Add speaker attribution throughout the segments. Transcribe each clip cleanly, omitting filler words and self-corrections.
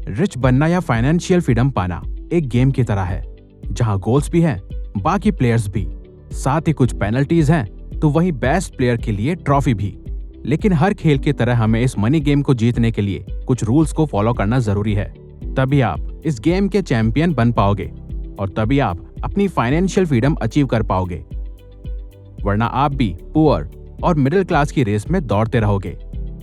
Speaker 1: Rich बनना या financial freedom पाना एक गेम की तरह है, जहां गोल्स भी हैं, बाकी प्लेयर्स भी, साथ ही कुछ पेनल्टीज हैं, तो वही बेस्ट प्लेयर के लिए ट्रॉफी भी। लेकिन हर खेल की तरह हमें इस मनी गेम को जीतने के लिए कुछ रूल्स को फॉलो करना जरूरी है। तभी आप इस गेम के चैंपियन बन पाओगे और तभी आप अपनी फाइनेंशियल फ्रीडम अचीव कर पाओगे, वरना आप भी पुअर और मिडिल क्लास की रेस में दौड़ते रहोगे।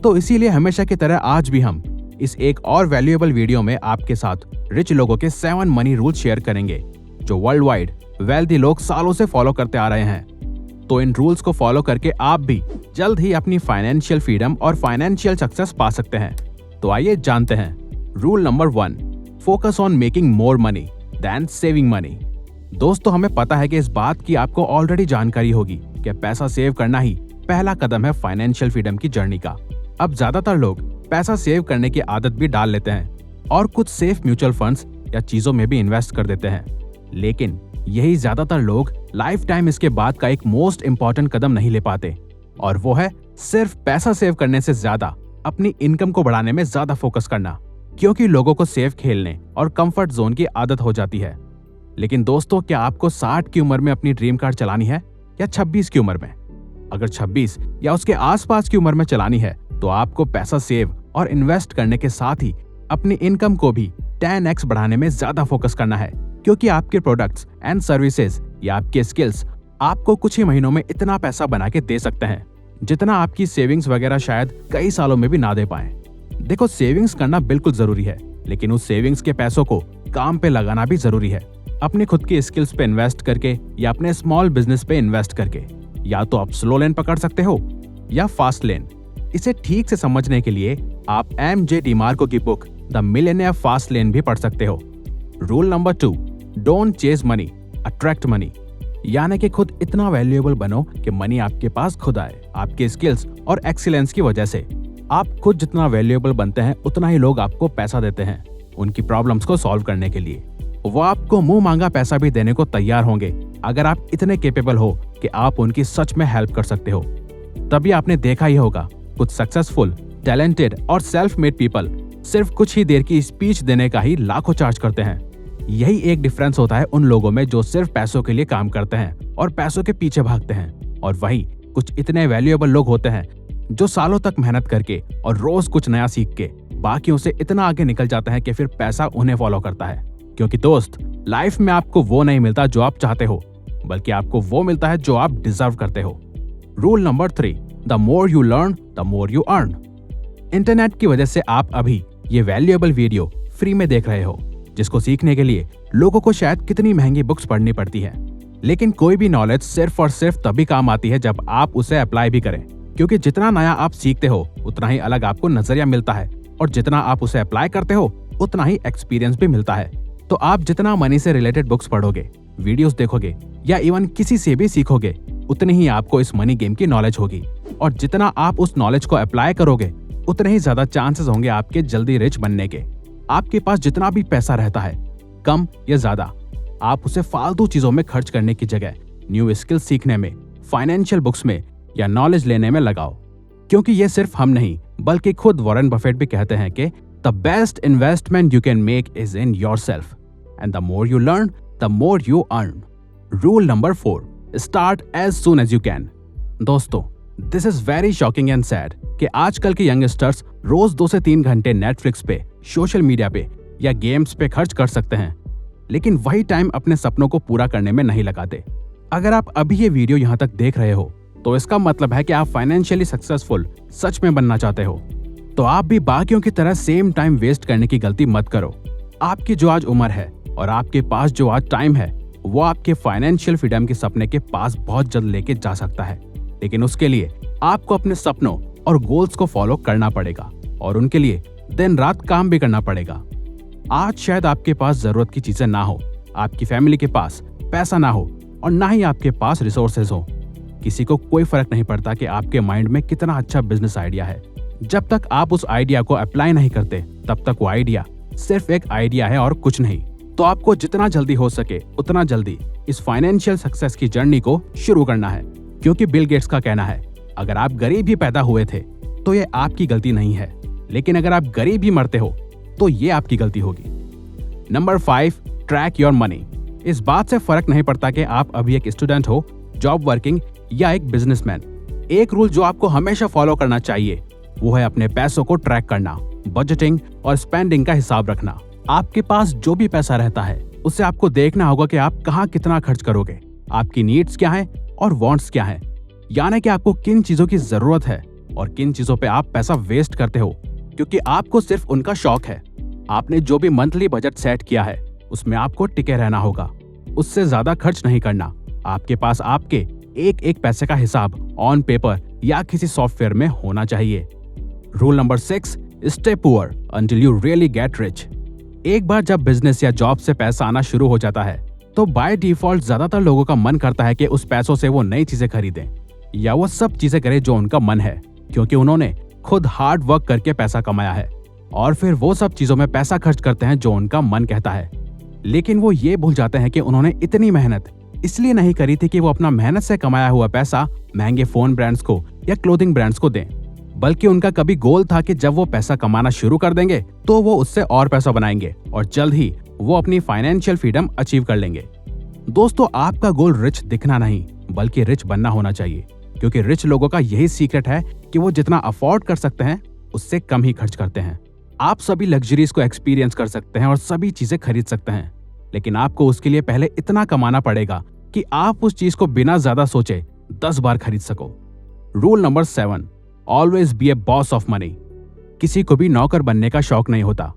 Speaker 1: तो इसीलिए हमेशा की तरह आज भी हम इस एक और वैल्यूएबल वीडियो में आपके साथ रिच लोगों के 7 मनी रूल्स शेयर करेंगे, जो वर्ल्ड वाइड वेल्दी लोग सालों से फॉलो करते आ रहे हैं। तो इन रूल्स को फॉलो करके आप भी जल्द ही अपनी फाइनेंशियल फ्रीडम और फाइनेंशियल सक्सेस पा सकते हैं। तो आइए जानते हैं। Rule number 1, focus on making more money than saving money. दोस्तों, हमें पता है कि इस बात की आपको ऑलरेडी जानकारी होगी कि पैसा सेव करना ही पहला कदम है फाइनेंशियल फ्रीडम की जर्नी का। अब ज्यादातर लोग पैसा सेव करने की आदत भी डाल लेते हैं और कुछ सेफ म्यूचुअल फंड्स या चीजों में भी इन्वेस्ट कर देते हैं, लेकिन यही ज्यादातर लोग लाइफ टाइम इसके बाद का एक मोस्ट इंपॉर्टेंट कदम नहीं ले पाते, और वो है सिर्फ पैसा सेव करने से ज्यादा अपनी इनकम को बढ़ाने में ज्यादा फोकस करना, क्योंकि लोगों को सेफ खेलने और कंफर्ट जोन की आदत हो जाती है। लेकिन दोस्तों, क्या आपको 60 की उम्र में अपनी ड्रीम कार चलानी है या 26 की उम्र में? अगर 26 या उसके आसपास की उम्र में चलानी है तो आपको पैसा सेव और इन्वेस्ट करने के साथ ही अपनी इनकम को भी 10x बढ़ाने में ज्यादा फोकस करना है, क्योंकि आपके प्रोडक्ट्स एंड सर्विसेज या आपके स्किल्स आपको कुछ ही महीनों में इतना पैसा बना के दे सकते हैं जितना आपकी सेविंग्स वगैरह शायद कई सालों में भी ना दे पाए। देखो, सेविंग्स करना बिल्कुल जरूरी है, लेकिन उस सेविंग्स के पैसों को काम पे लगाना भी जरूरी है। अपने खुद की स्किल्स पे इन्वेस्ट करके या अपने स्मॉल बिजनेस पे इन्वेस्ट करके। या तो आप स्लो लेन पकड़ सकते हो या फास्ट लेन। इसे ठीक से समझने के लिए आप MJ डिमार्को की book the millionaire fast lane भी पढ़ सकते हो। Rule number 2, don't chase money, attract money. यानी कि खुद इतना वैल्यूएबल बनो कि मनी आपके पास खुद आए, आपके स्किल्स और एक्सीलेंस की वजह से। आप खुद जितना वैल्यूएबल बनते हैं उतना ही लोग आपको पैसा देते हैं उनकी प्रॉब्लम्स को सॉल्व करने के लिए। वो आपको मुंह मांगा पैसा भी देने को तैयार होंगे अगर आप इतने कैपेबल हो कि आप उनकी सच में हेल्प कर सकते हो। तभी आपने देखा ही होगा, कुछ सक्सेसफुल, टैलेंटेड और सेल्फ मेड पीपल सिर्फ कुछ ही देर की स्पीच देने का ही लाखों चार्ज करते हैं। यही एक डिफरेंस होता है उन लोगों में जो सिर्फ पैसों के लिए काम करते हैं और पैसों के पीछे भागते हैं, और वहीं कुछ इतने वैल्यूएबल लोग होते हैं जो सालों तक मेहनत करके और रोज कुछ नया सीख के बाकियों से इतना आगे निकल जाते हैं कि फिर पैसा उन्हें फॉलो करता है। क्योंकि दोस्त, लाइफ में आपको वो नहीं मिलता जो आप चाहते हो, बल्कि आपको वो मिलता है जो आप डिजर्व करते हो। Rule number 3, the more you learn the more you earn. Internet की वजह से आप अभी ये वैल्यूएबल वीडियो फ्री में देख रहे हो, जिसको सीखने के लिए लोगों को शायद कितनी महंगी बुक्स पढ़नी पड़ती है। लेकिन कोई भी नॉलेज सिर्फ और सिर्फ तभी काम आती है जब आप उसे अप्लाई भी करें, क्योंकि जितना नया आप सीखते हो उतना ही अलग आपको नजरिया मिलता है, और जितना आप उसे अप्लाई करते हो उतना ही एक्सपीरियंस भी मिलता है। तो आप जितना मनी से रिलेटेड बुक्स पढ़ोगे, वीडियोस देखोगे या इवन किसी से भी सीखोगे, उतनी ही आपको इस मनी गेम की नॉलेज होगी, और जितना आप उस नॉलेज को अप्लाई करोगे उतने ही ज्यादा चांसेस होंगे आपके जल्दी रिच बनने के। आपके पास जितना भी पैसा रहता है, कम या ज्यादा, आप उसे फालतू चीजों में खर्च करने की जगह न्यू स्किल सीखने में, फाइनेंशियल बुक्स में या नॉलेज लेने में लगाओ। क्योंकि ये सिर्फ हम नहीं, बल्कि खुद वॉरेन बफेट भी कहते हैं कि the best investment you can make is in yourself, and the more you learn the more you earn. Rule number 4, start as soon as you can. दोस्तों, this is very shocking and sad कि आजकल के youngsters रोज 2 से 3 घंटे Netflix पे, social media पे या games पे खर्च कर सकते हैं, लेकिन वही टाइम अपने सपनों को पूरा करने में नहीं लगाते। अगर आप अभी ये वीडियो यहाँ तक देख रहे हो तो इसका मतलब है कि आप फाइनेंशियली सक्सेसफुल सच में बनना चाहते हो। तो आप भी बाकियों की तरह सेम टाइम वेस्ट करने की गलती मत करो। आपकी जो आज उम्र है और आपके पास जो आज टाइम है, वो आपके फाइनेंशियल फ्रीडम के सपने के पास बहुत जल्द लेके जा सकता है। लेकिन उसके लिए आपको अपने सपनों और गोल्स को फॉलो करना पड़ेगा, और उनके लिए दिन रात काम भी करना पड़ेगा। आज शायद आपके पास जरूरत की चीजें ना हो, आपकी फैमिली के पास पैसा ना हो, और ना ही आपके पास रिसोर्सेज हो। किसी को कोई फर्क नहीं पड़ता कि आपके माइंड में कितना अच्छा बिजनेस आइडिया है। जब तक आप उस आइडिया को अप्लाई नहीं करते, तब तक वो आइडिया सिर्फ एक आइडिया है और कुछ नहीं। तो आपको जितना जल्दी हो सके उतना जल्दी इस फाइनेंशियल सक्सेस की जर्नी को शुरू करना है, क्योंकि बिल गेट्स का कहना है, अगर आप गरीब ही पैदा हुए थे तो ये आपकी गलती नहीं है, लेकिन अगर आप गरीब ही मरते हो तो ये आपकी गलती होगी। Number 5, track your money. इस बात से फर्क नहीं पड़ता कि आप अभी एक स्टूडेंट हो, जॉब वर्किंग या एक बिजनेसमैन। एक रूल जो आपको हमेशा फॉलो करना चाहिए वो है अपने पैसों को ट्रैक करना, बजटिंग और स्पेंडिंग का हिसाब रखना। आपके पास जो भी पैसा रहता है उससे आपको देखना होगा कि आप कहाँ कितना खर्च करोगे, आपकी नीड्स क्या है और वांट्स क्या है, यानी कि आपको किन चीजों की जरूरत है और किन चीजों पे आप पैसा वेस्ट करते हो क्योंकि आपको सिर्फ उनका शौक है। आपने जो भी मंथली बजट सेट किया है उसमें आपको टिके रहना होगा, उससे ज्यादा खर्च नहीं करना। आपके पास आपके एक एक पैसे का हिसाब ऑन पेपर या किसी सॉफ्टवेयर में होना चाहिए। Rule number 6, stay poor until you really get rich. एक बार जब बिजनेस या जॉब से पैसा आना शुरू हो जाता है तो बाय डिफॉल्ट ज्यादातर लोगों का मन करता है कि उस पैसों से वो नई चीजें खरीदें या वो सब चीजें करें जो उनका मन है, क्योंकि उन्होंने खुद हार्ड वर्क करके पैसा कमाया है। और फिर वो सब चीजों में पैसा खर्च करते हैं जो उनका मन कहता है, लेकिन वो ये भूल जाते हैं कि उन्होंने इतनी मेहनत इसलिए नहीं करी थी कि वो अपना मेहनत से कमाया हुआ पैसा महंगे फोन ब्रांड्स को या क्लोथिंग ब्रांड्स को दें, बल्कि उनका कभी गोल था कि जब वो पैसा कमाना शुरू कर देंगे तो वो उससे और पैसा बनाएंगे और जल्द ही वो अपनी फाइनेंशियल फ्रीडम अचीव कर लेंगे। दोस्तों, आपका गोल रिच दिखना नहीं बल्कि रिच बनना होना चाहिए, क्योंकि रिच लोगों का यही सीक्रेट है कि वो जितना अफोर्ड कर सकते हैं उससे कम ही खर्च करते हैं। आप सभी लग्जरीज को एक्सपीरियंस कर सकते हैं और सभी चीजें खरीद सकते हैं, लेकिन आपको उसके लिए पहले इतना कमाना पड़ेगा कि आप उस चीज को बिना ज्यादा सोचे 10 बार खरीद सको। Rule number 7, always be A boss of money. किसी को भी नौकर बनने का शौक नहीं होता,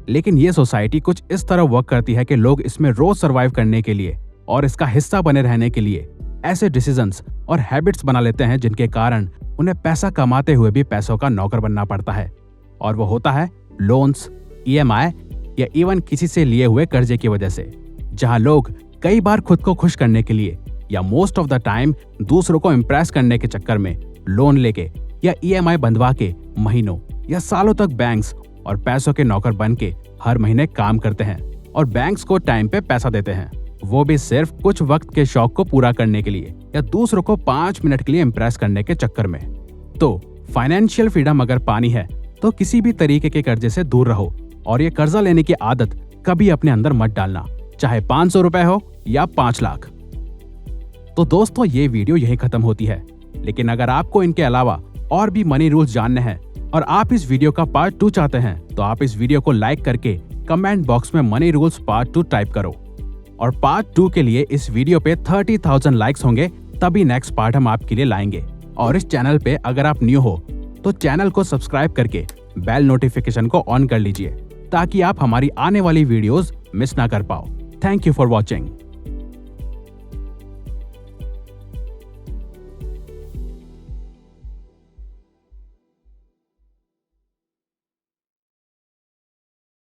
Speaker 1: लेकिन ये सोसाइटी कुछ इस तरह वर्क करती है कि लोग इसमें रोज सर्वाइव करने के लिए और इसका हिस्सा बने रहने के लिए ऐसे डिसीजंस और हैबिट्स बना लेते हैं जिनके कारण उन्हें पैसा कमाते हुए भी पैसों का नौकर बनना पड़ता है। और वो होता है लोन्स, EMI या इवन किसी से लिए हुए कर्जे की वजह से, जहां लोग कई बार खुद को खुश करने के लिए या मोस्ट ऑफ द टाइम दूसरों को इम्प्रेस करने के चक्कर में लोन लेके या EMI बंधवा के महीनों या सालों तक बैंक्स और पैसों के नौकर बन के हर महीने काम करते हैं और बैंक्स को टाइम पे पैसा देते हैं, वो भी सिर्फ कुछ वक्त के शौक को पूरा करने के लिए या दूसरों को 5 मिनट के लिए इम्प्रेस करने के चक्कर में। तो फाइनेंशियल फ्रीडम अगर पानी है तो किसी भी तरीके के कर्जे से दूर रहो और ये कर्जा लेने की आदत कभी अपने अंदर मत डालना, चाहे 500 रुपए हो या 5 लाख। तो दोस्तों, ये वीडियो यहीं खत्म होती है, लेकिन अगर आपको इनके अलावा और भी मनी रूल्स जानने हैं और आप इस वीडियो का पार्ट 2 चाहते हैं तो आप इस वीडियो को लाइक करके कमेंट बॉक्स में मनी रूल्स पार्ट 2 टाइप करो। और पार्ट 2 के लिए इस वीडियो पे 30,000 लाइक्स होंगे तभी नेक्स्ट पार्ट हम आपके लिए लाएंगे। और इस चैनल पे अगर आप न्यू हो तो चैनल को सब्सक्राइब करके बेल नोटिफिकेशन को ऑन कर लीजिए ताकि आप हमारी आने वाली वीडियोस मिस ना कर पाओ। Thank you for watching.